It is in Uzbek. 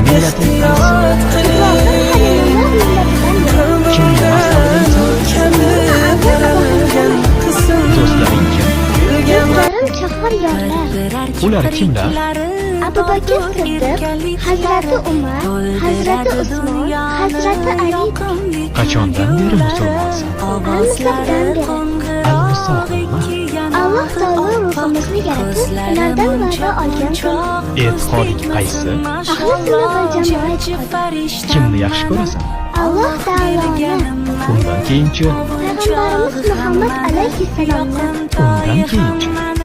Millating qaysi? Kimni maqsadingsan? Do'stlaring kim? Chaqir yorlar. Ular kimlar? Abu Bakr Siddiq, Hazrati Umar, Hazrati Usmon, Hazrati Ali. Qachondan beri musulmonsan? Al-Misoqdan beri. Al-Misoq nima? Alloh taolo ruhimizni yaratib, ulardan va'da olgan kun. E'tiqoding qaysi? Ahli sunna va jamoat e'tiqodi. Kimni yaxshi ko'rasan? Alloh taoloni, Undan keyinchi? payg'ambarimiz Muhammad alayhissalomni, Undan keyinchi?